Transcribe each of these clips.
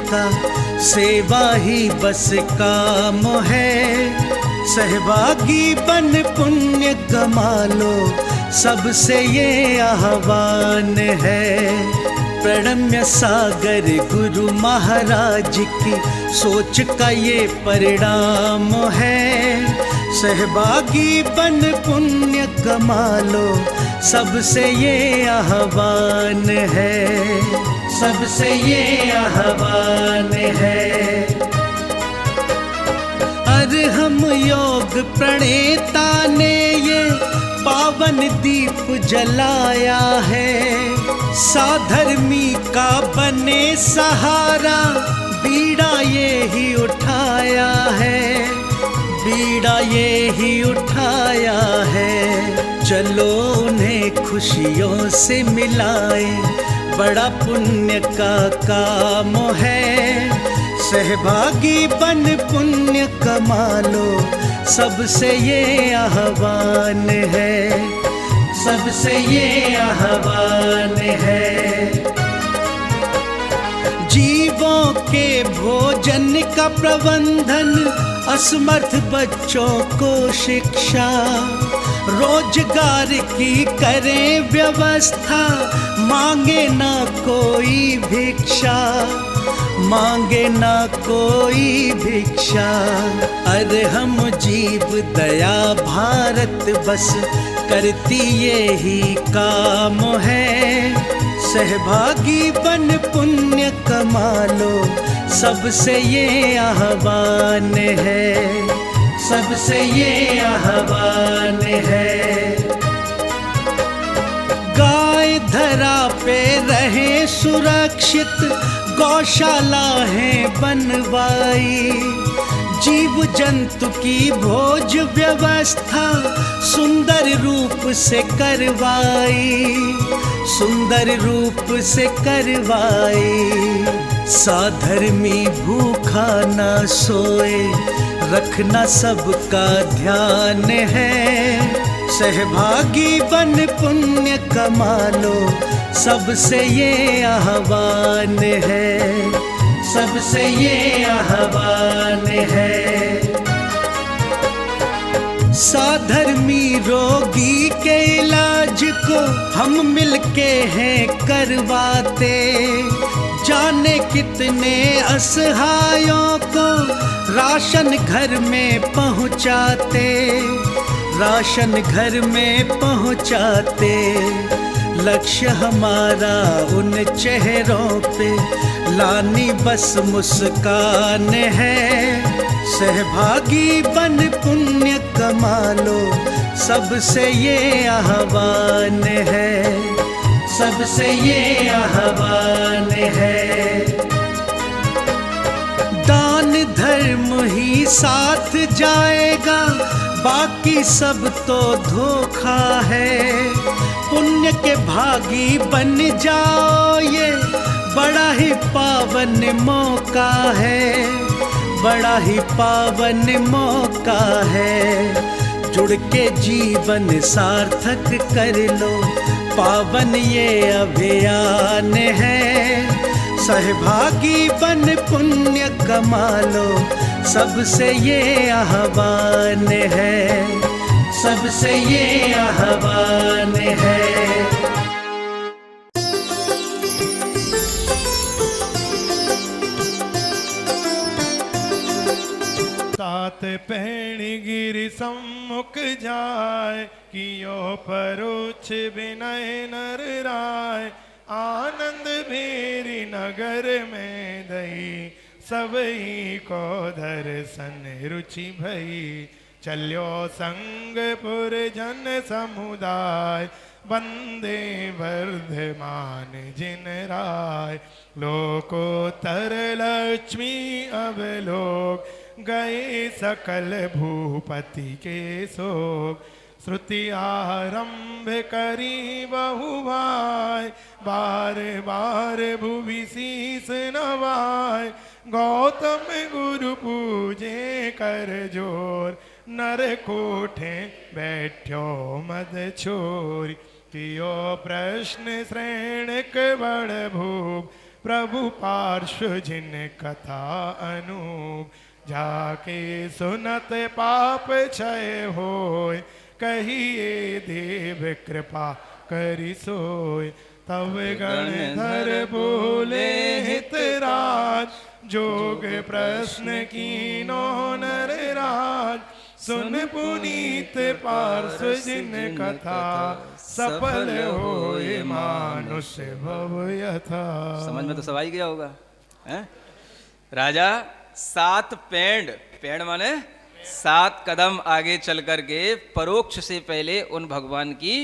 का सेवा ही बस काम है। सहभागी बन पुण्य कमा लो, सबसे ये आह्वान है। प्रणम्य सागर गुरु महाराज की सोच का ये परिणाम है। सहभागी बन पुण्य कमा लो, सबसे ये आह्वान है, सबसे ये आह्वान है। अरहम योग प्रणेता ने ये पावन दीप जलाया है। साधर्मी का बने सहारा, बीड़ा ये ही उठाया है, बीड़ा ये ही उठाया है। चलो उन्हें खुशियों से मिलाए, बड़ा पुण्य का काम है। सहभागी बन पुण्य कमा लो, सबसे ये आह्वान है, सबसे ये आह्वान है। जीवों के भोजन का प्रबंधन, असमर्थ बच्चों को शिक्षा, रोजगार की करें व्यवस्था। मांगे ना कोई भिक्षा, मांगे ना कोई भिक्षा। अरहम जीव दया भारत बस करती ये ही काम है। सहभागी बन पुण्य कमा लो, सबसे ये आह्वान है, सबसे ये आह्वान है। गाय धरा पे रहे सुरक्षित, गौशाला है बनवाई। जीव जंतु की भोज व्यवस्था सुंदर रूप से करवाई, सुंदर रूप से करवाई। साधर्मी भूखा ना सोए, रखना सबका ध्यान है। सहभागी बन पुण्य कमा लो, सबसे ये आह्वान है, सबसे ये आह्वान है। साधर्मी रोगी के इलाज को हम मिलके हैं करवाते। जाने कितने असहायों को राशन घर में पहुंचाते, राशन घर में पहुंचाते। लक्ष्य हमारा उन चेहरों पे लानी बस मुस्कान है। सहभागी बन पुण्य कमा लो, सबसे ये आह्वान है, सबसे ये आह्वान है। दान धर्म ही साथ जाएगा, बाकी सब तो धोखा है। पुण्य के भागी बन जाओ, ये बड़ा ही पावन मौका है, बड़ा ही पावन मौका है। जुड़ के जीवन सार्थक कर लो, पावन ये अभियान है। सहभागी बन पुण्य कमा लो, सबसे ये आह्वान है, सबसे ये आह्वान है। सात पैणी गिरि सम्मुख जाय, कियो परोछ विनय नर राय। आनंद भेरी नगर में दई, सबई को दर्शन रुचि भई। चल्यो संगपुर जन समुदाय, वंदे वर्धमान जिन राय। लोकोत्तर लक्ष्मी अवलोक, गए सकल भूपति के शोक। श्रुति आरंभ करी बहुभाय, बार बार भुवि शीस नवाय। गौतम गुरु पूजे कर जोर, नर कोठे बैठ्यो मद छोरी। कियो प्रश्न श्रेणिक बड़ भूप, प्रभु पार्श्व जिन कथा अनूप, जाके सुनत पाप क्षय होय, कहिए देव कृपा करि सोय। तब गणधर बोले हितराज, जोग प्रश्न कीनो नर राज, सुन पुनीत पार्श्व जिन कथा, सफल होए मानुष भव यथा। समझ में तो सब आई गया होगा हैं? राजा 7 पेड़ माने 7 कदम आगे चल करके परोक्ष से पहले उन भगवान की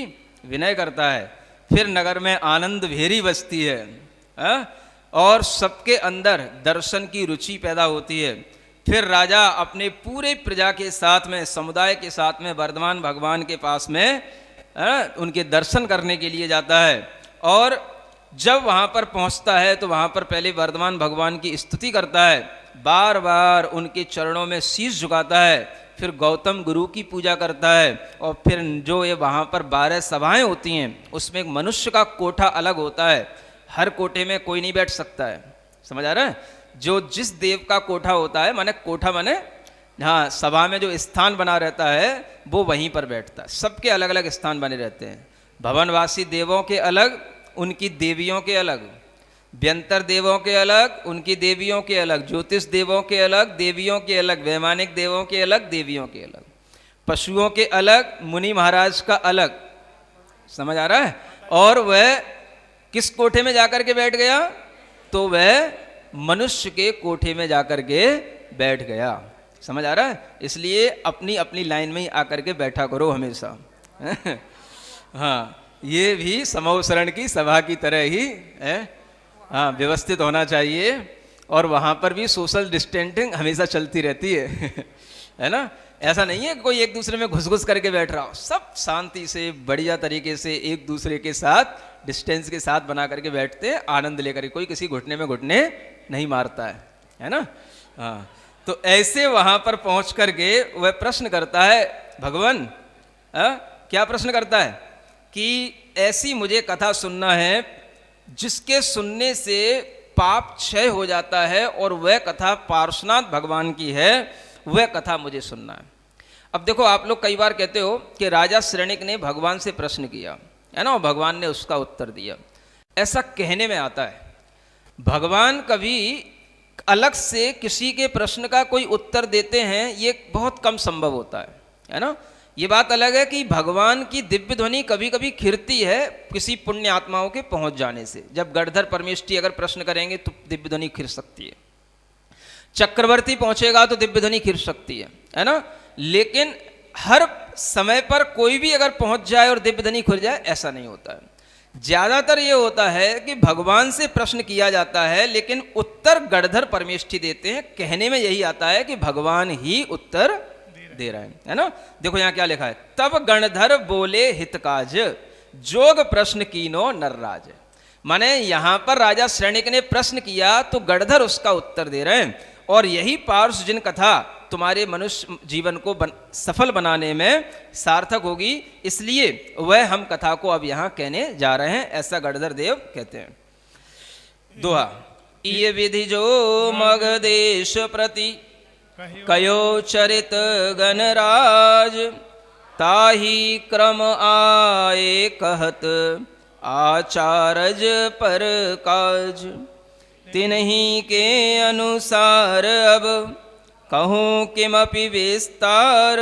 विनय करता है। फिर नगर में आनंद भेरी बजती है, और सबके अंदर दर्शन की रुचि पैदा होती है। फिर राजा अपने पूरे प्रजा के साथ में, समुदाय के साथ में वर्धमान भगवान के पास में उनके दर्शन करने के लिए जाता है। और जब वहाँ पर पहुँचता है तो वहाँ पर पहले वर्धमान भगवान की स्तुति करता है, बार बार उनके चरणों में शीश झुकाता है। फिर गौतम गुरु की पूजा करता है। और फिर जो ये वहाँ पर 12 सभाएं होती हैं, उसमें एक मनुष्य का कोठा अलग होता है। हर कोठे में कोई नहीं बैठ सकता है, समझ आ रहा है? जो जिस देव का कोठा होता है, माने कोठा माने हाँ, सभा में जो स्थान बना रहता है वो वहीं पर बैठता है। सबके अलग अलग स्थान बने रहते हैं। भवनवासी देवों के अलग, उनकी देवियों के अलग, व्यंतर देवों के अलग, उनकी देवियों के अलग, ज्योतिष देवों के अलग, देवियों के अलग, वैमानिक देवों के अलग, देवियों के अलग, पशुओं के अलग, मुनि महाराज का अलग, समझ आ रहा है? और वह किस कोठे में जाकर के बैठ गया? तो वह मनुष्य के कोठे में जाकर के बैठ गया, समझ आ रहा है? इसलिए अपनी अपनी लाइन में ही आकर के बैठा करो हमेशा। हाँ, ये भी समूह शरण की सभा की तरह ही है। हाँ, व्यवस्थित होना चाहिए। और वहाँ पर भी सोशल डिस्टेंसिंग हमेशा चलती रहती है, है ना? ऐसा नहीं है कोई एक दूसरे में घुस करके बैठ रहा हो। सब शांति से बढ़िया तरीके से एक दूसरे के साथ डिस्टेंस के साथ बना करके बैठते हैं, आनंद लेकर। कोई किसी घुटने में घुटने नहीं मारता है ना? हाँ, तो ऐसे वहाँ पर पहुँच करके वह प्रश्न करता है, भगवान क्या प्रश्न करता है कि ऐसी मुझे कथा सुनना है जिसके सुनने से पाप क्षय हो जाता है, और वह कथा पार्श्वनाथ भगवान की है, वह कथा मुझे सुनना है। अब देखो, आप लोग कई बार कहते हो कि राजा श्रेणिक ने भगवान से प्रश्न किया, है ना, और भगवान ने उसका उत्तर दिया। ऐसा कहने में आता है। भगवान कभी अलग से किसी के प्रश्न का कोई उत्तर देते हैं, ये बहुत कम संभव होता है ना? ये बात अलग है कि भगवान की दिव्य ध्वनि कभी कभी खिरती है किसी पुण्य आत्माओं के पहुंच जाने से। जब गणधर परमेष्ठी अगर प्रश्न करेंगे तो दिव्य ध्वनि खिर सकती है, चक्रवर्ती पहुंचेगा तो दिव्य ध्वनि खिर सकती है ना? लेकिन हर समय पर कोई भी अगर पहुंच जाए और दिव्य ध्वनि खुल जाए, ऐसा नहीं होता है। ज्यादातर ये होता है कि भगवान से प्रश्न किया जाता है, लेकिन उत्तर गणधर परमेष्ठी देते हैं। कहने में यही आता है कि भगवान ही उत्तर दे रहे हैं, है ना? देखो यहाँ क्या लिखा है, तब गणधर बोले हितकाज, जोग प्रश्न कीनो नरराज। माने यहाँ पर राजा श्रेणिक ने प्रश्न किया तो गणधर उसका उत्तर दे रहे हैं। और यही पार्श्व जिन कथा तुम्हारे मनुष्य जीवन को सफल बनाने में सार्थक होगी, इसलिए वह हम कथा को अब यहाँ कहने जा रहे हैं, ऐसा गणधर देव कहते हैं। दोहा, ये विधि जो मग देश प्रति कयो चरित गणराज, ताही क्रम आए कहत आचारज पर काज। तिन्ही के अनुसार अब कहूँ किमपि विस्तार,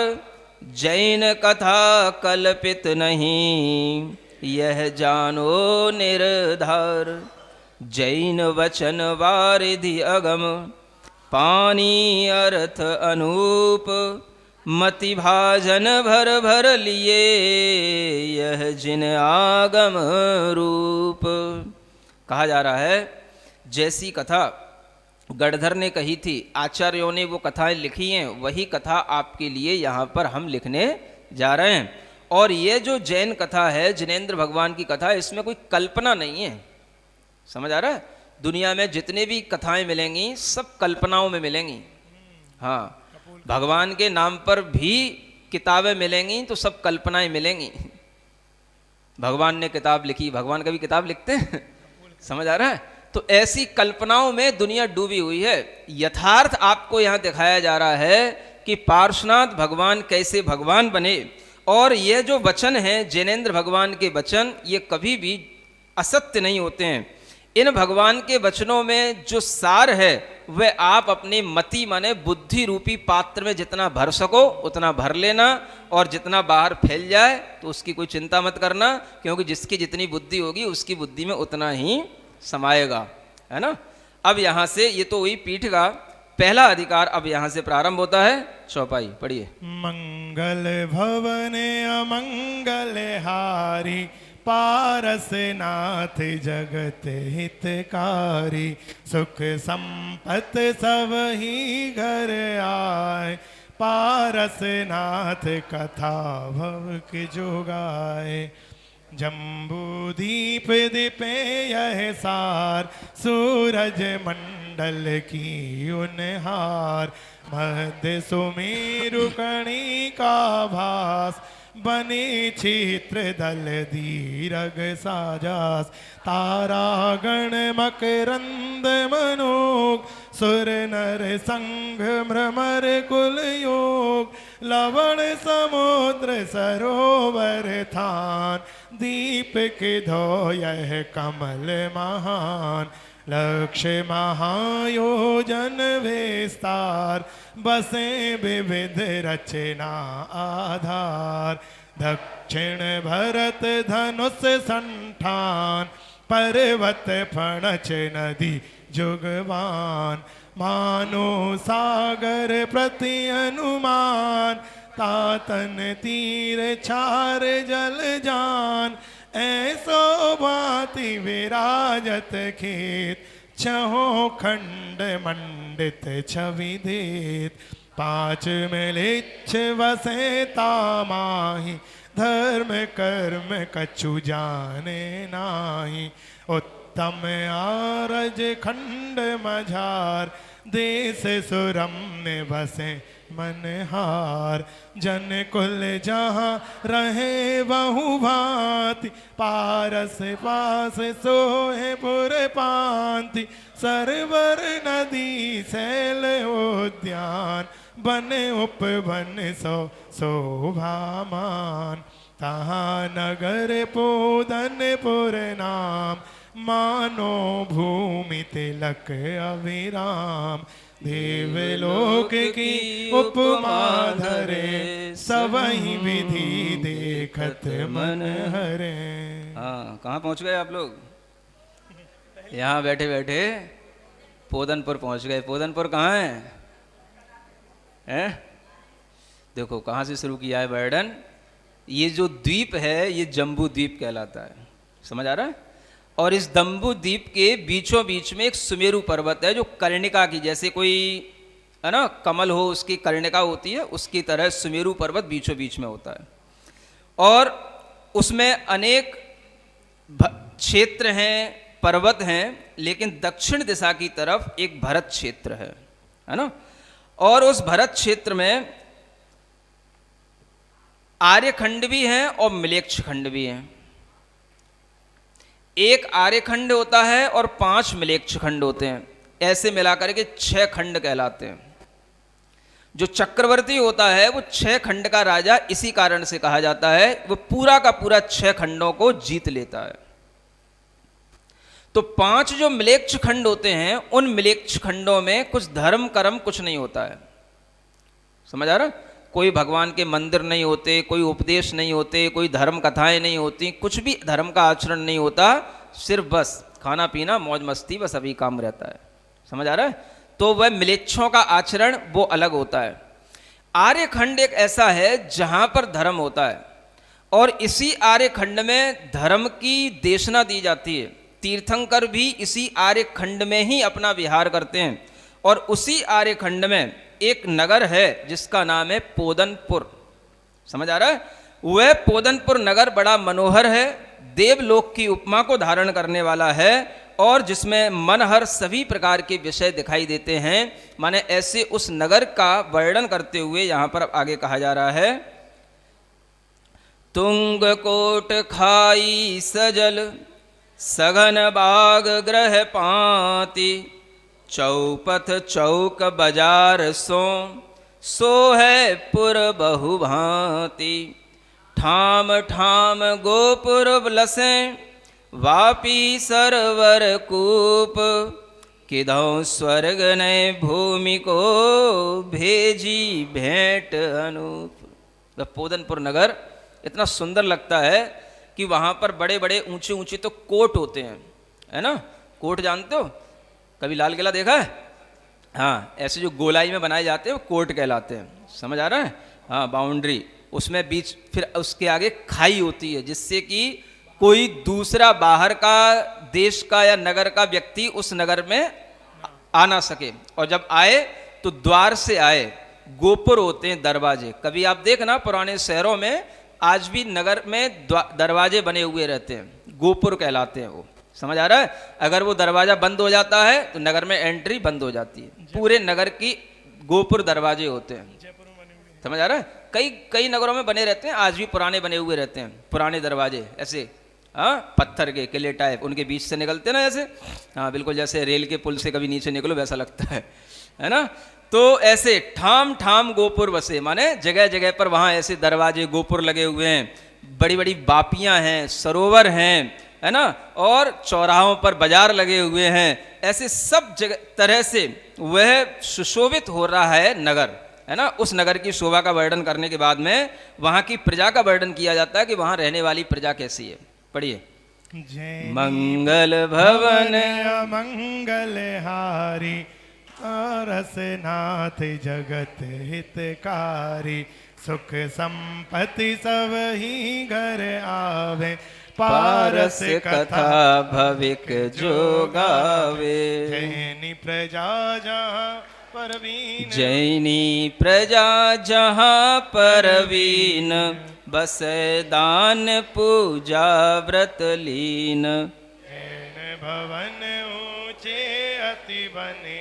जैन कथा कल्पित नहीं यह जानो निर्धार। जैन वचन वारिधि अगम, पानी अर्थ अनूप। मति भाजन भर भर लिए यह जिन आगम रूप। कहा जा रहा है, जैसी कथा गणधर ने कही थी, आचार्यों ने वो कथाएं लिखी हैं, वही कथा आपके लिए यहाँ पर हम लिखने जा रहे हैं। और ये जो जैन कथा है, जिनेंद्र भगवान की कथा, इसमें कोई कल्पना नहीं है, समझ आ रहा है? दुनिया में जितने भी कथाएं मिलेंगी सब कल्पनाओं में मिलेंगी। हाँ, भगवान के नाम पर भी किताबें मिलेंगी तो सब कल्पनाएं मिलेंगी। भगवान ने किताब लिखी, भगवान कभी किताब लिखते हैं? समझ आ रहा है? तो ऐसी कल्पनाओं में दुनिया डूबी हुई है। यथार्थ आपको यहाँ दिखाया जा रहा है कि पार्श्वनाथ भगवान कैसे भगवान बने। और ये जो वचन हैं जैनेन्द्र भगवान के वचन, ये कभी भी असत्य नहीं होते हैं। इन भगवान के वचनों में जो सार है वह आप अपनी मति माने बुद्धि रूपी पात्र में जितना भर सको उतना भर लेना, और जितना बाहर फैल जाए तो उसकी कोई चिंता मत करना, क्योंकि जिसकी जितनी बुद्धि होगी उसकी बुद्धि में उतना ही समाएगा, है ना। अब यहाँ से ये तो हुई पीठ का पहला अधिकार। अब यहाँ से प्रारंभ होता है चौपाई, पढ़िए। मंगल भवन अमंगल हारी, पारसनाथ जगत हितकारी, सुख संपत सब ही घर आए, पारसनाथ कथा भव के जोगाए। जम्बूदीप दीपे यह सार, सूरज मंडल की उनहार, मध्य सुमेरु कणी का भास, बने क्षेत्र दल दीरग साजास, तारागण मकरंद मनोग, सुर नर संघ भ्रमर कुल योग, लवण समुद्र सरोवर थान, दीप के धो यह कमल महान, लक्ष्य महायोजन विस्तार, बसे विविध रचना आधार, दक्षिण भरत धनुष संठान, पर्वत फणच नदी जुगवान, मानो सागर प्रति अनुमान, तातन तीर छार जल जान, ऐसो भांति विराजत खेत, छहो खंड मंडित छवि देत, पांच मिलिच्छ वसे तामाही, धर्म कर्म कछु जाने नाही, उत्तम आरज खंड मझार, देश सुरम्य बसे मनहार, जन कुल जहाँ रहे बहु भांति, पारस पास सोहे पुर पांति, सरवर नदी सैल उद्यान, बन उपवन सो शोभामान, तहाँ नगर पोदनपुर नाम, मानो भूमि तिलक अविराम, देवलोक की उपमा धरे, सबही विधि देखत मन हरे। हाँ, कहाँ पहुँच गए आप लोग? यहाँ बैठे बैठे पोदनपुर पहुँच गए। पोदनपुर कहाँ है? हैं? देखो कहाँ से शुरू किया है वर्णन। ये जो द्वीप है ये जम्बू द्वीप कहलाता है, समझ आ रहा है। और इस जम्बू द्वीप के बीचों बीच में एक सुमेरु पर्वत है जो कर्णिका की, जैसे कोई है ना कमल हो उसकी कर्णिका होती है, उसकी तरह सुमेरु पर्वत बीचों बीच में होता है। और उसमें अनेक क्षेत्र हैं, पर्वत हैं, लेकिन दक्षिण दिशा की तरफ एक भरत क्षेत्र है ना। और उस भरत क्षेत्र में आर्यखंड भी हैं और मिलेच्छ खंड भी हैं। एक आर्यखंड होता है और 5 मिलेच्छ खंड होते हैं, ऐसे मिलाकर के 6 खंड कहलाते हैं। जो चक्रवर्ती होता है वो 6 खंड का राजा इसी कारण से कहा जाता है, वो पूरा का पूरा 6 खंडों को जीत लेता है। तो 5 जो मिलेच्छ खंड होते हैं उन मिलेच्छ खंडों में कुछ धर्म कर्म कुछ नहीं होता है, समझ आ रहा। कोई भगवान के मंदिर नहीं होते, कोई उपदेश नहीं होते, कोई धर्म कथाएं नहीं होती, कुछ भी धर्म का आचरण नहीं होता, सिर्फ बस खाना पीना मौज मस्ती, बस अभी काम रहता है, समझ आ रहा है। तो वह मिलेच्छों का आचरण वो अलग होता है। आर्यखंड एक ऐसा है जहां पर धर्म होता है, और इसी आर्यखंड में धर्म की देशना दी जाती है। तीर्थंकर भी इसी आर्यखंड में ही अपना विहार करते हैं। और उसी आर्यखंड में एक नगर है जिसका नाम है पोदनपुर, समझ आ रहा है। वह पोदनपुर नगर बड़ा मनोहर है, देवलोक की उपमा को धारण करने वाला है, और जिसमें मनहर सभी प्रकार के विषय दिखाई देते हैं। माने ऐसे उस नगर का वर्णन करते हुए यहां पर आगे कहा जा रहा है, तुंग कोट खाई सजल सघन बाग ग्रह पाती, चौपथ चौक बाजार सो है पुर बहु भांति। ठाम ठाम गोपुर लसे, वापी सरोवर कूप। किधौ स्वर्ग ने भूमि को, भेजी भेंट अनूप। पोदनपुर नगर इतना सुंदर लगता है कि वहाँ पर बड़े बड़े ऊंचे ऊंचे तो कोट होते हैं, है ना। कोट जानते हो, कभी लाल किला देखा है? हाँ, ऐसे जो गोलाई में बनाए जाते हैं वो कोट कहलाते हैं, समझ आ रहा है? हाँ, बाउंड्री, उसमें बीच फिर उसके आगे खाई होती है, जिससे कि कोई दूसरा बाहर का देश का या नगर का व्यक्ति उस नगर में आ ना सके, और जब आए तो द्वार से आए। गोपुर होते हैं, दरवाजे। कभी आप देखना पुराने शहरों में आज भी नगर में दरवाजे बने हुए रहते हैं, गोपुर कहलाते हैं वो, समझ आ रहा है? अगर वो दरवाजा बंद हो जाता है तो नगर में एंट्री बंद हो जाती है। पूरे नगर की गोपुर दरवाजे होते हैं, समझ आ रहा है? कई नगरों में बने रहते हैं, आज भी पुराने बने हुए रहते हैं, पुराने दरवाजे ऐसे, हाँ, पत्थर के किले टाइप, उनके बीच से निकलते ना ऐसे, हाँ बिल्कुल जैसे रेल के पुल से कभी नीचे निकलो वैसा लगता है ना। तो ऐसे ठाम ठाम गोपुर बसे, माने जगह जगह पर वहाँ ऐसे दरवाजे गोपुर लगे हुए हैं, बड़ी बड़ी बापियाँ हैं, सरोवर हैं, है ना, और चौराहों पर बाजार लगे हुए हैं। ऐसे सब जगह तरह से वह सुशोभित हो रहा है नगर, है ना। उस नगर की शोभा का वर्णन करने के बाद में वहाँ की प्रजा का वर्णन किया जाता है कि वहाँ रहने वाली प्रजा कैसी है। पढ़िए। मंगल भवन मंगल हारी, रसनाथ जगत हितकारी। सुख संपत्ति सब ही घर आवे, पारस कथा भविक जो गावे। जैनी प्रजा जहाँ परवीन, जैनी प्रजा जहाँ परवीन। बसे दान पूजा व्रत लीन। भवन ऊंचे अति बने,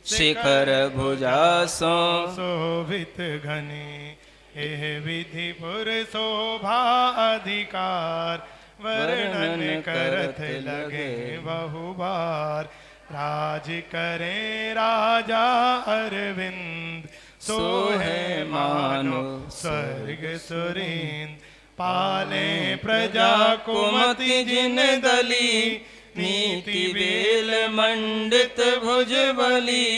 शिखर भुजा शोभित घने। एह विधि पुर शोभा अधिकार, वर्णन करत लगे बहु बार। राज करे राजा अरविंद, सो है मानो स्वर्ग सुरेंद्र। पाले प्रजा कुमति जिन दली, नीति बेल मंडित भुज बली।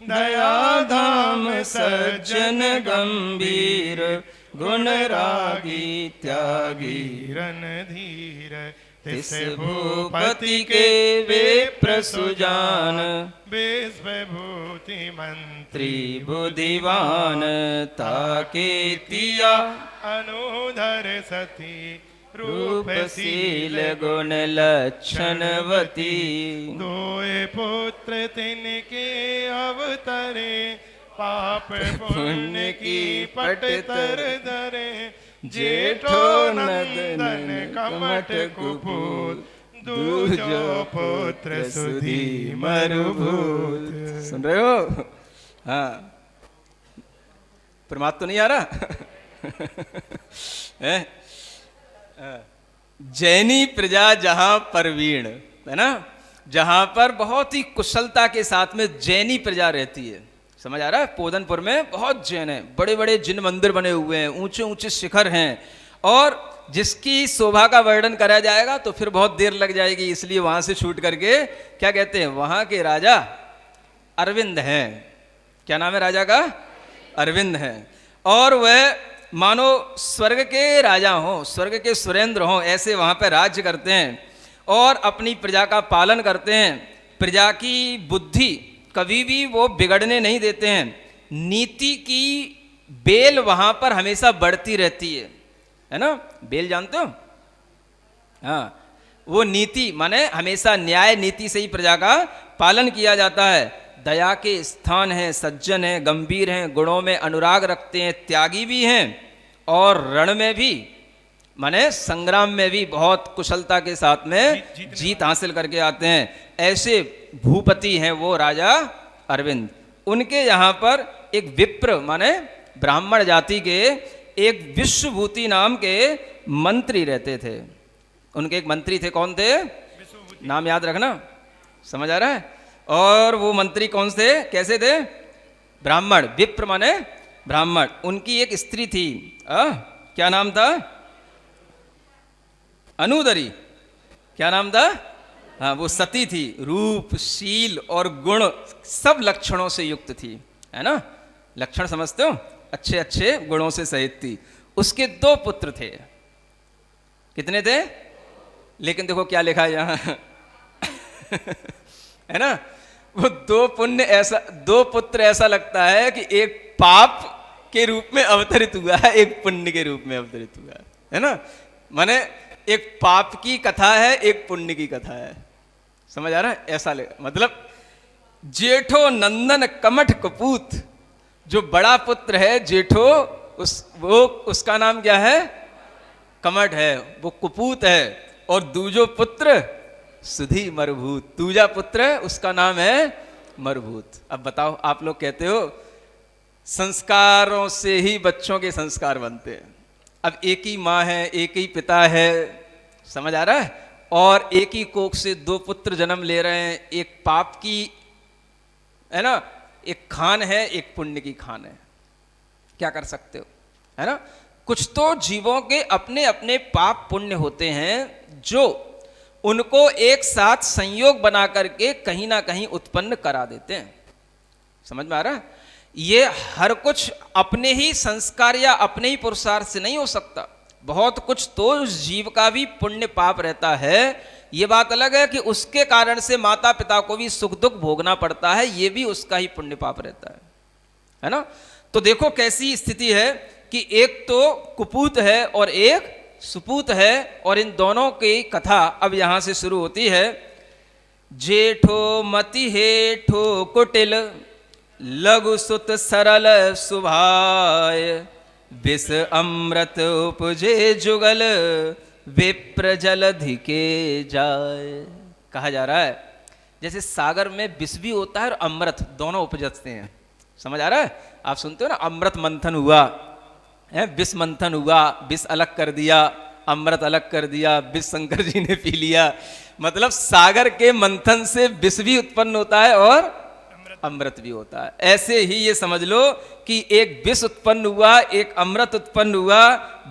दया धाम सज्जन गंभीर, गुण रागी त्यागी रणधीर। तिस भूपति के वे प्रसुजान, विश्वभूति मंत्री बुद्धिवान। ताके तिया अनुधर सती, रूपशील गुण लक्षणवती। दोए पुत्र तिनके अवतरे, पाप पुण्य की पट तर धरे। जेठो नंदन कमठ कुपूत, दूजो पुत्र सुधी मरुभूत। सुन रहे हो? हाँ, परमात्मा तो नहीं आ रहा? जैनी प्रजा जहां परवीण, है ना, जहां पर बहुत ही कुशलता के साथ में जैनी प्रजा रहती है, समझ आ रहा है? पोदनपुर में बहुत जैन है, बड़े बड़े जिन मंदिर बने हुए हैं, ऊंचे ऊंचे शिखर हैं, और जिसकी शोभा का वर्णन करा जाएगा तो फिर बहुत देर लग जाएगी, इसलिए वहां से छूट करके क्या कहते हैं, वहां के राजा अरविंद हैं। क्या नाम है राजा का? अरविंद हैं। और वह मानो स्वर्ग के राजा हों, स्वर्ग के सुरेंद्र हों, ऐसे वहां पर राज्य करते हैं और अपनी प्रजा का पालन करते हैं। प्रजा की बुद्धि कभी भी वो बिगड़ने नहीं देते हैं। नीति की बेल वहां पर हमेशा बढ़ती रहती है ना। बेल जानते हो? हाँ, वो नीति माने हमेशा न्याय नीति से ही प्रजा का पालन किया जाता है। दया के स्थान हैं, सज्जन हैं, गंभीर हैं, गुणों में अनुराग रखते हैं, त्यागी भी हैं, और रण में भी माने संग्राम में भी बहुत कुशलता के साथ में जीत हासिल करके आते हैं। ऐसे भूपति हैं वो राजा अरविंद। उनके यहाँ पर एक विप्र माने ब्राह्मण जाति के एक विश्वभूति नाम के मंत्री रहते थे। उनके एक मंत्री थे, कौन थे? नाम याद रखना, समझ आ रहा है। और वो मंत्री कौन थे, कैसे थे, ब्राह्मण, विप्र माने ब्राह्मण। उनकी एक स्त्री थी, क्या नाम था, अनुदरी, क्या नाम था, हाँ वो सती थी, रूप शील और गुण सब लक्षणों से युक्त थी, है ना, लक्षण समझते हो, अच्छे अच्छे गुणों से सहित थी। उसके 2 पुत्र थे, कितने थे, लेकिन देखो क्या लिखा है यहाँ है ना, वो 2 पुत्र ऐसा लगता है कि एक पाप के रूप में अवतरित हुआ है, एक पुण्य के रूप में अवतरित हुआ है ना, माने एक पाप की कथा है, एक पुण्य की कथा है, समझ आ रहा है, ऐसा मतलब जेठो नंदन कमठ कपूत, जो बड़ा पुत्र है जेठो, उसका नाम क्या है, कमठ है, वो कुपूत है, और दूजो पुत्र सुधी मरभूत, दूजा पुत्र है उसका नाम है मरभूत। अब बताओ, आप लोग कहते हो संस्कारों से ही बच्चों के संस्कार बनते हैं। अब एक ही माँ है, एक ही पिता है, समझ आ रहा है, और एक ही कोख से 2 पुत्र जन्म ले रहे हैं, एक पाप की है ना, एक खान है, एक पुण्य की खान है, क्या कर सकते हो, है ना। कुछ तो जीवों के अपने अपने पाप पुण्य होते हैं जो उनको एक साथ संयोग बना करके कहीं ना कहीं उत्पन्न करा देते हैं, समझ में आ रहा है। ये हर कुछ अपने ही संस्कार या अपने ही पुरुषार्थ से नहीं हो सकता, बहुत कुछ तो उस जीव का भी पुण्य पाप रहता है। ये बात अलग है कि उसके कारण से माता पिता को भी सुख दुख भोगना पड़ता है, ये भी उसका ही पुण्य पाप रहता है ना। तो देखो कैसी स्थिति है कि एक तो कुपूत है और एक सुपूत है, और इन दोनों की कथा अब यहां से शुरू होती है। जेठो मति हेठो कुटिल, लघु सुत सरल सुभाय, विष अमृत उपजे जुगल, विप्र जलधि के जाए। कहा जा रहा है जैसे सागर में विष भी होता है और अमृत, दोनों उपजते हैं, समझ आ रहा है। आप सुनते हो ना, अमृत मंथन हुआ है, विष मंथन हुआ, विष अलग कर दिया, अमृत अलग कर दिया, विष शंकर जी ने पी लिया। मतलब सागर के मंथन से विष भी उत्पन्न होता है और अमृत भी होता है। ऐसे ही ये समझ लो कि एक विष उत्पन्न हुआ, एक अमृत उत्पन्न हुआ।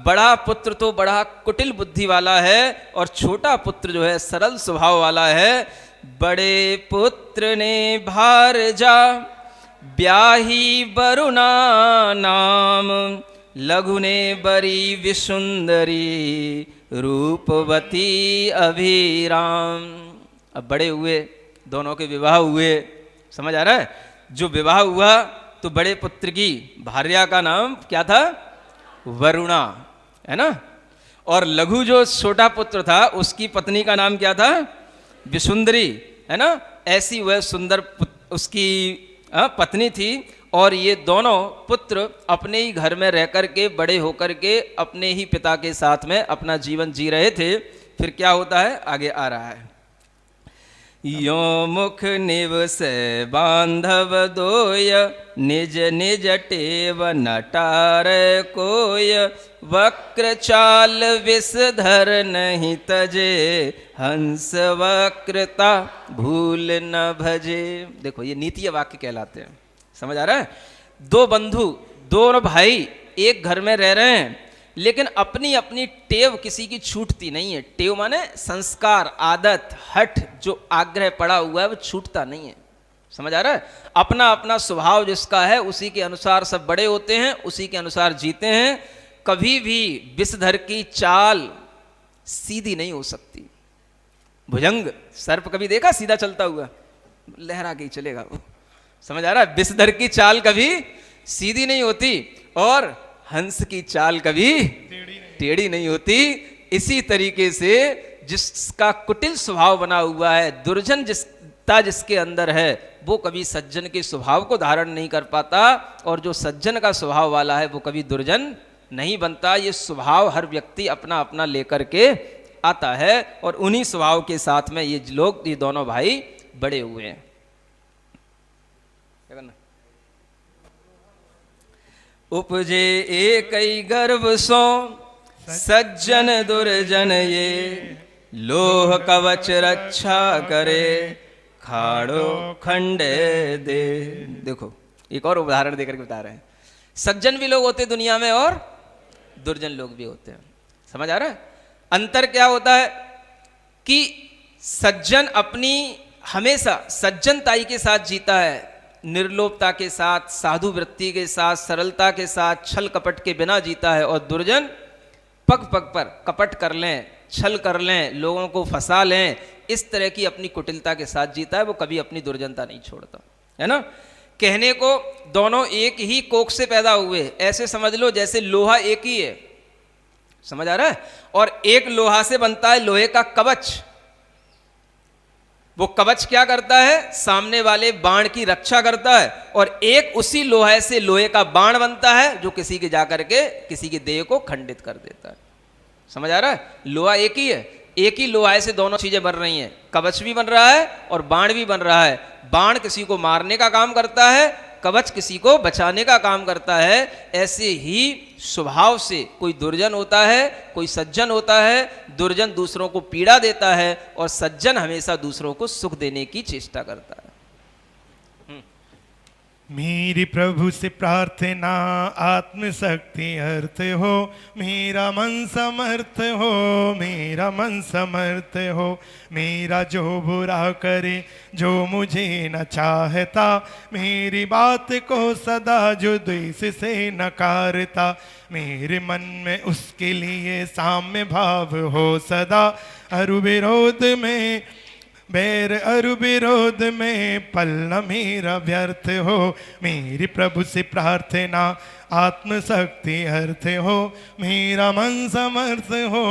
बड़ा पुत्र तो बड़ा कुटिल बुद्धि वाला है, और छोटा पुत्र जो है सरल स्वभाव वाला है। बड़े पुत्र ने भार जा, ब्याही वरुणा नाम, लघु ने बरी विसुंदरी, रूपवती अभिराम। अब बड़े हुए, दोनों के विवाह हुए, समझ आ रहा है। जो विवाह हुआ तो बड़े पुत्र की भार्या का नाम क्या था, वरुणा, है ना। और लघु जो छोटा पुत्र था उसकी पत्नी का नाम क्या था, विसुंदरी, है ना। ऐसी वह सुंदर उसकी पत्नी थी। और ये दोनों पुत्र अपने ही घर में रह कर के, बड़े होकर के अपने ही पिता के साथ में अपना जीवन जी रहे थे। फिर क्या होता है, आगे आ रहा है। यो मुख निवस बांधव दोय, निज निज टेव नटार कोय, वक्र चाल विषधर नहीं तजे, हंस वक्रता भूल न भजे। देखो ये नीतिय वाक्य कहलाते हैं, समझ आ रहा है। 2 बंधु, 2 भाई एक घर में रह रहे हैं, लेकिन अपनी अपनी टेव किसी की छूटती नहीं है। टेव माने संस्कार, आदत, हठ, जो आग्रह पड़ा हुआ है वो छूटता नहीं है, समझ आ रहा है। अपना अपना स्वभाव जिसका है उसी के अनुसार सब बड़े होते हैं, उसी के अनुसार जीते हैं। कभी भी विषधर की चाल सीधी नहीं हो सकती। भुजंग सर्प कभी देखा सीधा चलता हुआ, लहरा के ही चलेगा वो, समझ आ रहा है। विषधर की चाल कभी सीधी नहीं होती, और हंस की चाल कभी टेढ़ी नहीं होती। इसी तरीके से जिसका कुटिल स्वभाव बना हुआ है, दुर्जन जिसके अंदर है, वो कभी सज्जन के स्वभाव को धारण नहीं कर पाता, और जो सज्जन का स्वभाव वाला है वो कभी दुर्जन नहीं बनता। ये स्वभाव हर व्यक्ति अपना अपना लेकर के आता है, और उन्हीं स्वभाव के साथ में ये लोग, ये दोनों भाई बड़े हुए हैं। क्या करना, उपजे एक गर्भ सो, सज्जन दुर्जन ये, लोह कवच रक्षा करे, खाड़ो खंडे दे। देखो एक और उदाहरण देकर के बता रहे हैं, सज्जन भी लोग होते हैं दुनिया में और दुर्जन लोग भी होते हैं। समझ आ रहा है? अंतर क्या होता है कि सज्जन अपनी हमेशा सज्जनताई के साथ जीता है, निर्लोभता के साथ, साधु वृत्ति के साथ, सरलता के साथ, छल कपट के बिना जीता है। और दुर्जन पग पग पर कपट कर लें, छल कर लें, लोगों को फंसा लें, इस तरह की अपनी कुटिलता के साथ जीता है, वो कभी अपनी दुर्जनता नहीं छोड़ता, है ना। कहने को दोनों एक ही कोख से पैदा हुए, ऐसे समझ लो जैसे लोहा एक ही है, समझ आ रहा है। और एक लोहा से बनता है लोहे का कवच। वो कवच क्या करता है? सामने वाले बाण की रक्षा करता है। और एक उसी लोहे से लोहे का बाण बनता है जो किसी के जाकर के किसी के देह को खंडित कर देता है। समझ आ रहा है? लोहा एक ही है, एक ही लोहे से दोनों चीजें बन रही हैं, कवच भी बन रहा है और बाण भी बन रहा है। बाण किसी को मारने का काम करता है, कवच किसी को बचाने का काम करता है। ऐसे ही स्वभाव से कोई दुर्जन होता है, कोई सज्जन होता है। दुर्जन दूसरों को पीड़ा देता है और सज्जन हमेशा दूसरों को सुख देने की चेष्टा करता है। मेरी प्रभु से प्रार्थना आत्मशक्ति अर्थ हो, मेरा मन समर्थ हो, मेरा मन समर्थ हो। मेरा जो बुरा करे, जो मुझे न चाहता, मेरी बात को सदा जो द्वेष से नकारता, मेरे मन में उसके लिए साम्य भाव हो सदा। अरु विरोध में बैर, अरु विरोध में पल न मेरा व्यर्थ हो। मेरी प्रभु से प्रार्थना आत्मशक्ति अर्थ हो, मेरा मन समर्थ हो,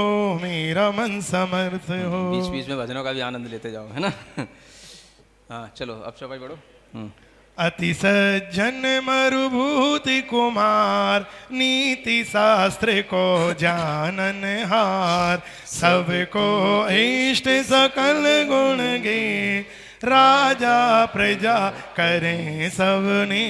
मेरा मन समर्थ हो। बीच बीच में भजनों का भी आनंद लेते जाओ, है ना। हाँ चलो अब शबाई पढ़ो। अति सज्जन मरुभूति कुमार, नीति शास्त्र को जानन हार। सबको इष्ट सकल गुण गे, राजा प्रजा करें सबने।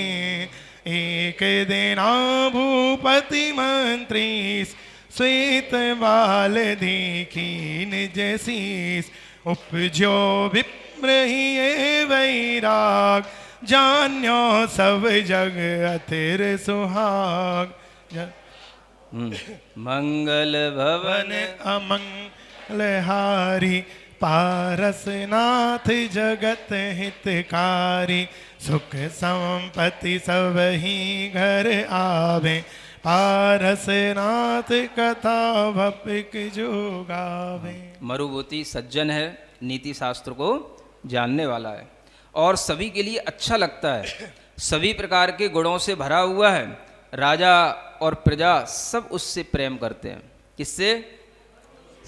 एक दिना भूपति मंत्री, श्वेत बाल देखी निज शीस। उपजो विप्र ही वैराग, जान्यो सब जग अतिर सुहाग। मंगल भवन अमंगलहारी, पारसनाथ जगत हितकारी। सुख संपत्ति सब ही घर आवे, पारसनाथ कथा भपिक जो गावे। मरुभूति सज्जन है, नीति शास्त्र को जानने वाला है और सभी के लिए अच्छा लगता है, सभी प्रकार के गुणों से भरा हुआ है। राजा और प्रजा सब उससे प्रेम करते हैं। किससे?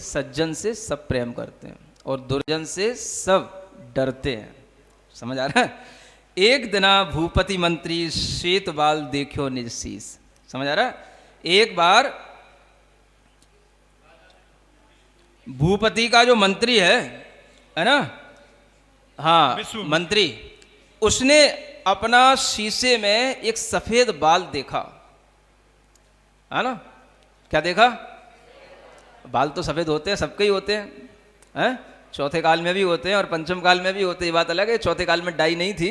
सज्जन से सब प्रेम करते हैं और दुर्जन से सब डरते हैं। समझ आ रहा है? एक दिना भूपति मंत्री, श्वेत बाल देखो निज शीस। समझ आ रहा है? एक बार भूपति का जो मंत्री है ना, हाँ मंत्री, उसने अपना शीशे में एक सफेद बाल देखा, है ना। क्या देखा? बाल तो सफेद होते हैं, सबके ही होते हैं, चौथे काल में भी होते हैं और पंचम काल में भी होते हैं। ये बात अलग है, चौथे काल में डाई नहीं थी,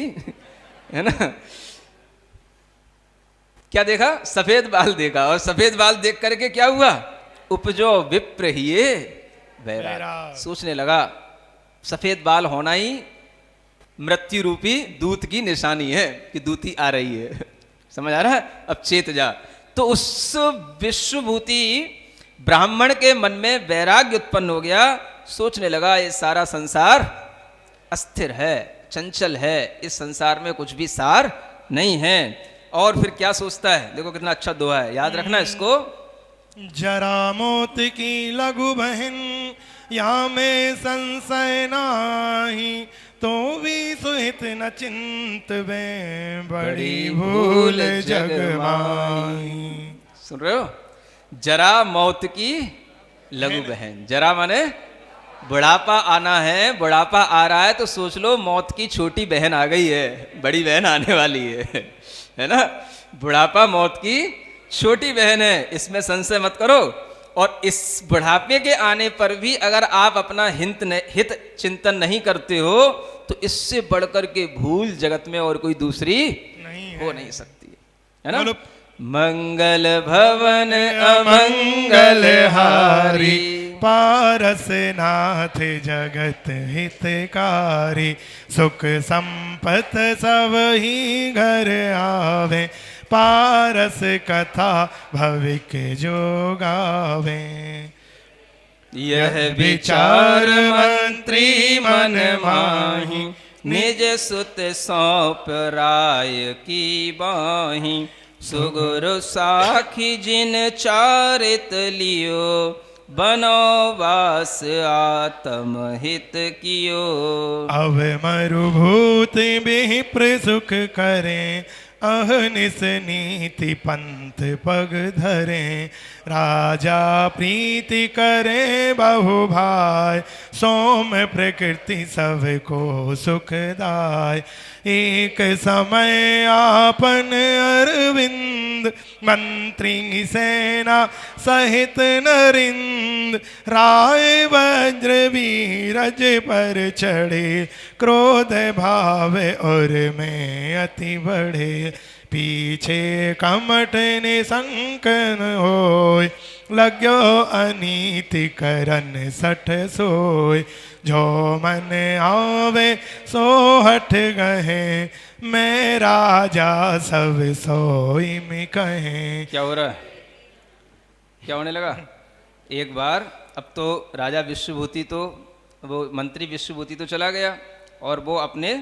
है ना। क्या देखा? सफेद बाल देखा। और सफेद बाल देख करके क्या हुआ? उपजो विप्र हिये वैराग। सोचने लगा सफेद बाल होना ही मृत्यु रूपी दूत की निशानी है कि दूती आ रही है। समझ आ रहा है? अब चेत जा। तो उस विश्वभूति ब्राह्मण के मन में वैराग्य उत्पन्न हो गया। सोचने लगा ये सारा संसार अस्थिर है, चंचल है, इस संसार में कुछ भी सार नहीं है। और फिर क्या सोचता है? देखो कितना अच्छा दोहा है, याद रखना इसको। जरा मौत की लघु बहन, यहाँ में संशय नाही, तो भी सुहित न चिंत में, बड़ी भूल जग माही। सुन रहे हो? जरा मौत की लघु बहन। जरा माने बुढ़ापा आना है, बुढ़ापा आ रहा है तो सोच लो मौत की छोटी बहन आ गई है, बड़ी बहन आने वाली है ना। बुढ़ापा मौत की छोटी बहन है, इसमें संशय मत करो। और इस बुढ़ापे के आने पर भी अगर आप अपना हित चिंतन नहीं करते हो तो इससे बढ़कर के भूल जगत में और कोई दूसरी हो नहीं सकती है ना। मंगल भवन अमंगल हारी, पारसनाथ जगत हितकारी, सुख संपत सब ही घर आवे, पारस कथा भविक जो गावे। यह विचार मंत्री मन माही, निज सुत सौंप राय की बाही, सुगुरु साखी जिन चारित लियो, बनोवास आत्महित कियो। अब मरुभूति विप्र सुख करें, अहनिस नीति पंथ पग धरें, राजा प्रीति करे बहु भाई, सोम प्रकृति सबको सुखदाय। एक समय आपन अरविंद, मंत्री सेना सहित नरिंद, राय वज्र वीरज पर चढ़े, क्रोध भाव और में अति बढ़े, पीछे कमट निसंकन होय, लग्यो अनीति करन सठ सोय, जो मन आवे सो हठ गहे, मैं राजा सब सोई में कहें। क्या हो रहा है, क्या होने लगा? एक बार अब तो राजा विश्वभूति तो वो मंत्री विश्वभूति तो चला गया और वो अपने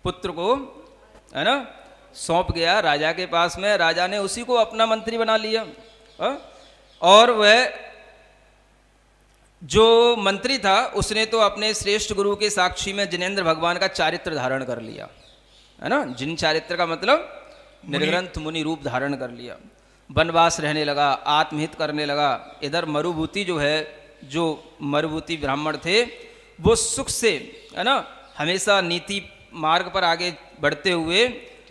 पुत्र को है ना सौंप गया राजा के पास में। राजा ने उसी को अपना मंत्री बना लिया और वह जो मंत्री था उसने तो अपने श्रेष्ठ गुरु के साक्षी में जिनेंद्र भगवान का चारित्र धारण कर लिया है ना। जिन चारित्र का मतलब निर्ग्रंथ मुनि रूप धारण कर लिया, वनवास रहने लगा, आत्महित करने लगा। इधर मरुभूति जो है, जो मरुभूति ब्राह्मण थे वो सुख से है ना हमेशा नीति मार्ग पर आगे बढ़ते हुए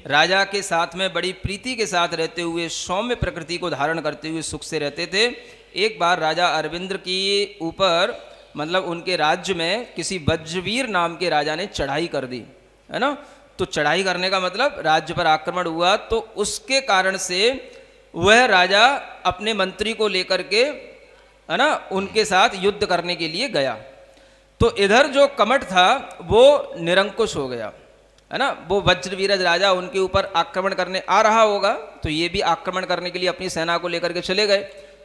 राजा के साथ में बड़ी प्रीति के साथ रहते हुए सौम्य प्रकृति को धारण करते हुए सुख से रहते थे। एक बार राजा अरविंद की ऊपर मतलब उनके राज्य में किसी वज्रवीर नाम के राजा ने चढ़ाई कर दी है ना। तो चढ़ाई करने का मतलब राज्य पर आक्रमण हुआ, तो उसके कारण से वह राजा अपने मंत्री को लेकर के है ना उनके साथ युद्ध करने के लिए गया। तो इधर जो कमट था वो निरंकुश हो गया है ना। वो वज्रवीरज राजा उनके ऊपर आक्रमण करने आ रहा होगा, तो ये भी आक्रमण करने के लिए अपनी सेना को लेकर के चले गए।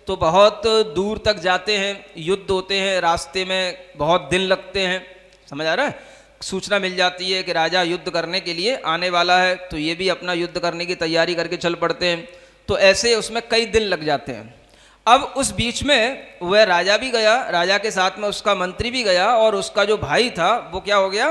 तो बहुत दूर तक जाते हैं, युद्ध होते हैं, रास्ते में बहुत दिन लगते हैं, समझ आ रहा है। सूचना मिल जाती है कि राजा युद्ध करने के लिए आने वाला है, तो ये भी अपना युद्ध करने की तैयारी करके चल पड़ते हैं। तो ऐसे उसमें कई दिन लग जाते हैं। अब उस बीच में वह राजा भी गया, राजा के साथ में उसका मंत्री भी गया और उसका जो भाई था वो क्या हो गया,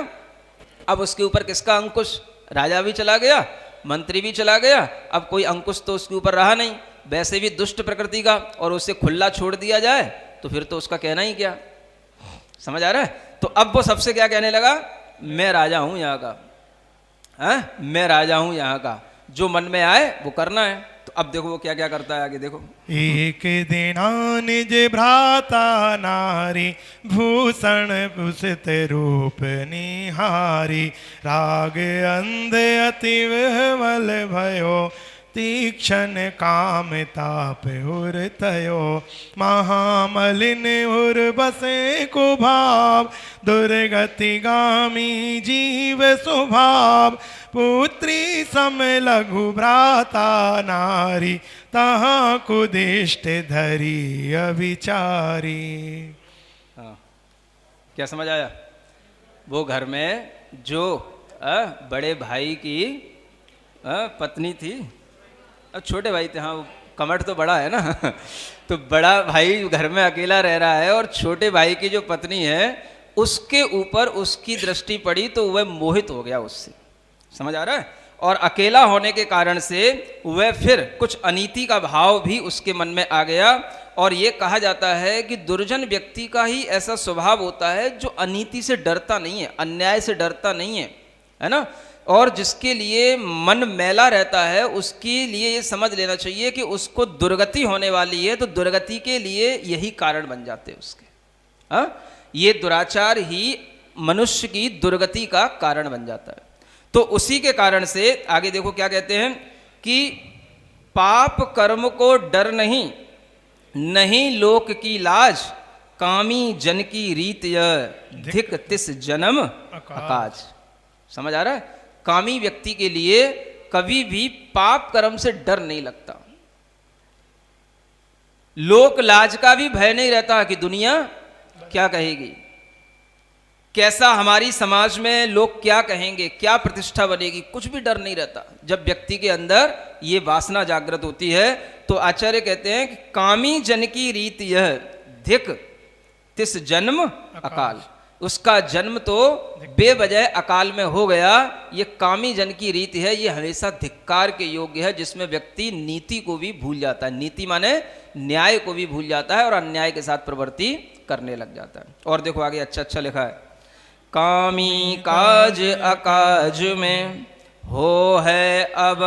अब उसके ऊपर किसका अंकुश? राजा भी चला गया, मंत्री भी चला गया, अब कोई अंकुश तो उसके ऊपर रहा नहीं, वैसे भी दुष्ट प्रकृति का, और उसे खुला छोड़ दिया जाए तो फिर तो उसका कहना ही क्या, समझ आ रहा है। तो अब वो सबसे क्या कहने लगा, मैं राजा हूं यहाँ का, मैं राजा हूं यहाँ का, जो मन में आए वो करना है। तो अब देखो वो क्या क्या करता है, आगे देखो। एक दिना निज भ्राता नारी, भूषण भूषित रूप निहारी, राग अंध अति विह्वल भयो, तीक्षण काम ताप उर तयो, महामलिन उर बसे कुभाव, दुर्गति गामी जीव स्वभाव, पुत्री सम लघु भ्राता नारी, तहाँ कुदिष्ट धरी अविचारी। हाँ, क्या समझ आया? वो घर में जो बड़े भाई की पत्नी थी, अब छोटे भाई थे, हाँ कमट तो बड़ा है ना तो बड़ा भाई घर में अकेला रह रहा है और छोटे भाई की जो पत्नी है उसके ऊपर उसकी दृष्टि पड़ी तो वह मोहित हो गया उससे, समझ आ रहा है। और अकेला होने के कारण से वह फिर कुछ अनीति का भाव भी उसके मन में आ गया। और ये कहा जाता है कि दुर्जन व्यक्ति का ही ऐसा स्वभाव होता है जो अनीति से डरता नहीं है, अन्याय से डरता नहीं है, है ना। और जिसके लिए मन मैला रहता है उसके लिए ये समझ लेना चाहिए कि उसको दुर्गति होने वाली है, तो दुर्गति के लिए यही कारण बन जाते हैं उसके। हाँ, ये दुराचार ही मनुष्य की दुर्गति का कारण बन जाता है। तो उसी के कारण से आगे देखो क्या कहते हैं कि पाप कर्म को डर नहीं, नहीं लोक की लाज, कामी जन की रीत यह, धिक तिस जन्म अकाज। समझ आ रहा है? कामी व्यक्ति के लिए कभी भी पाप कर्म से डर नहीं लगता, लोक लाज का भी भय नहीं रहता कि दुनिया क्या कहेगी, कैसा हमारी समाज में लोग क्या कहेंगे, क्या प्रतिष्ठा बनेगी, कुछ भी डर नहीं रहता। जब व्यक्ति के अंदर ये वासना जागृत होती है तो आचार्य कहते हैं कि कामी जन की रीत यह, धिक तिस जन्म अकाल, उसका जन्म तो बेवजह अकाल में हो गया। ये कामी जन की रीति है, ये हमेशा धिक्कार के योग्य है, जिसमें व्यक्ति नीति को भी भूल जाता है, नीति माने न्याय को भी भूल जाता है और अन्याय के साथ प्रवृत्ति करने लग जाता है। और देखो आगे अच्छा अच्छा लिखा है, कामी काज अकाज में हो है अब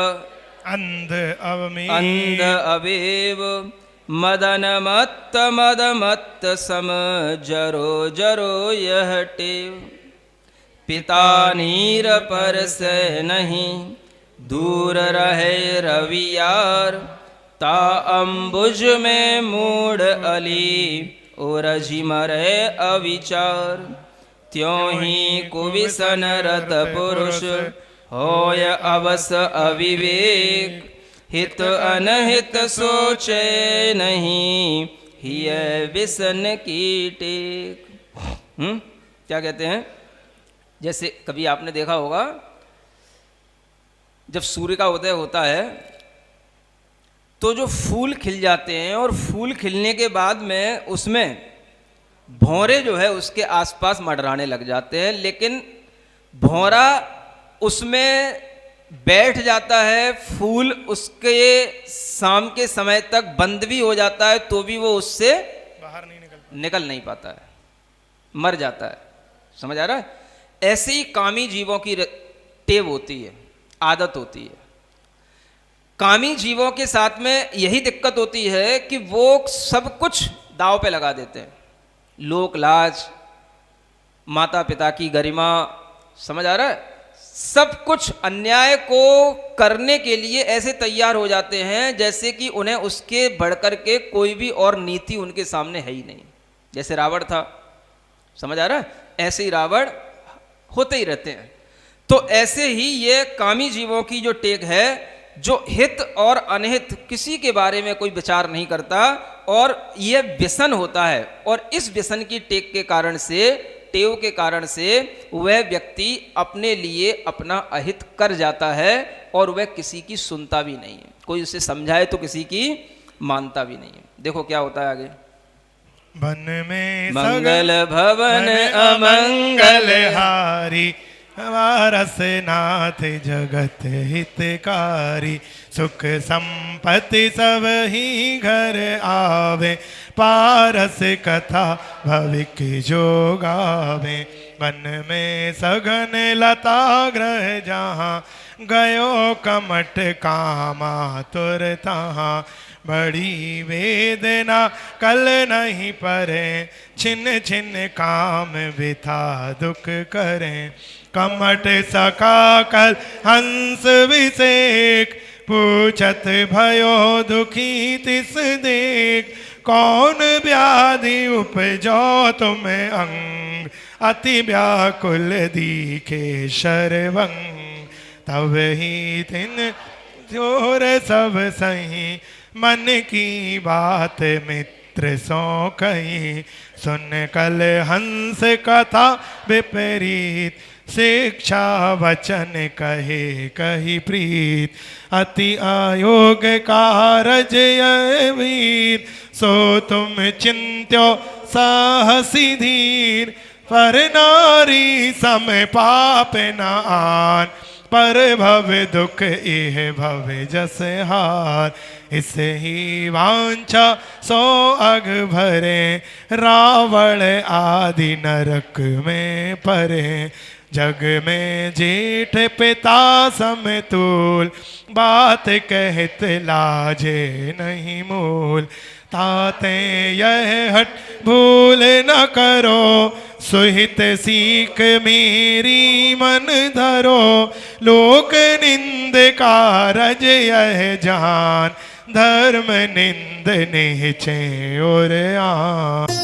अंध अवमेव, अंध अवेव, मदन मत सम जरो जरो यह टेव, पिता नीर पर से नहीं, दूर रहे रवियार, ता अंबुज में मूड अली, ओरजी मरे अविचार, त्यों ही कुविसन रत पुरुष, होय अवस अविवेक, हित अनहित सोचे नहीं, हिय विसन की टेक। क्या कहते हैं, जैसे कभी आपने देखा होगा जब सूर्य का उदय होता है तो जो फूल खिल जाते हैं और फूल खिलने के बाद में उसमें भौरे जो है उसके आसपास मंडराने लग जाते हैं, लेकिन भौरा उसमें बैठ जाता है, फूल उसके शाम के समय तक बंद भी हो जाता है तो भी वो उससे बाहर नहीं निकल नहीं पाता है, मर जाता है। समझ आ रहा है? ऐसे ही कामी जीवों की टेव होती है, आदत होती है। कामी जीवों के साथ में यही दिक्कत होती है कि वो सब कुछ दांव पे लगा देते हैं, लोक लाज, माता पिता की गरिमा, समझ आ रहा है, सब कुछ अन्याय को करने के लिए ऐसे तैयार हो जाते हैं जैसे कि उन्हें उसके बढ़कर के कोई भी और नीति उनके सामने है ही नहीं। जैसे रावण था, समझ आ रहा है, ऐसे ही रावण होते ही रहते हैं। तो ऐसे ही ये कामी जीवों की जो टेक है, जो हित और अनहित किसी के बारे में कोई विचार नहीं करता, और ये व्यसन होता है, और इस व्यसन की टेक के कारण से, टेव के कारण से वह व्यक्ति अपने लिए अपना अहित कर जाता है और वह किसी की सुनता भी नहीं है, कोई उसे समझाए तो किसी की मानता भी नहीं है। देखो क्या होता है आगे, वन में मंगल भवन अमंगल हारी, वारस नाथ जगत हितकारी, सुख संपत्ति सब ही घर आवे, पारस कथा भविक जो गावे, वन में सघन लता ग्रह जहाँ, गयो कमट कामा तुर तहाँ, बड़ी वेदना कल नहीं परे, छिन छिन काम बिथा दुख करें, कमट सका कल हंस विसेक, पूछत भयो दुखी तिस देख, कौन व्याधि उपजो तुम्हें अंग, अति व्याकुल दीखे शर्वंग, तब ही दिन जोर सब सही, मन की बात मित्र सो कही, सुन कल हंस कथा विपरीत, शिक्षा वचन कहे कही प्रीत, अति आयोग कारज यह वीर, सो तुम चिंत्यो साहसी धीर, पर नारी सम पाप न आन, पर भव दुख इह भव जस हार, इसे ही वांछा सो अग भरे, रावण आदि नरक में परे, जग में जेठ पिता समतुल, बात कहत लाजे नहीं मूल। ताते यह हट भूल न करो, सुहित सीख मेरी मन धरो। लोक निंद कारज यह जान, धर्म निंद निश्चय और आन।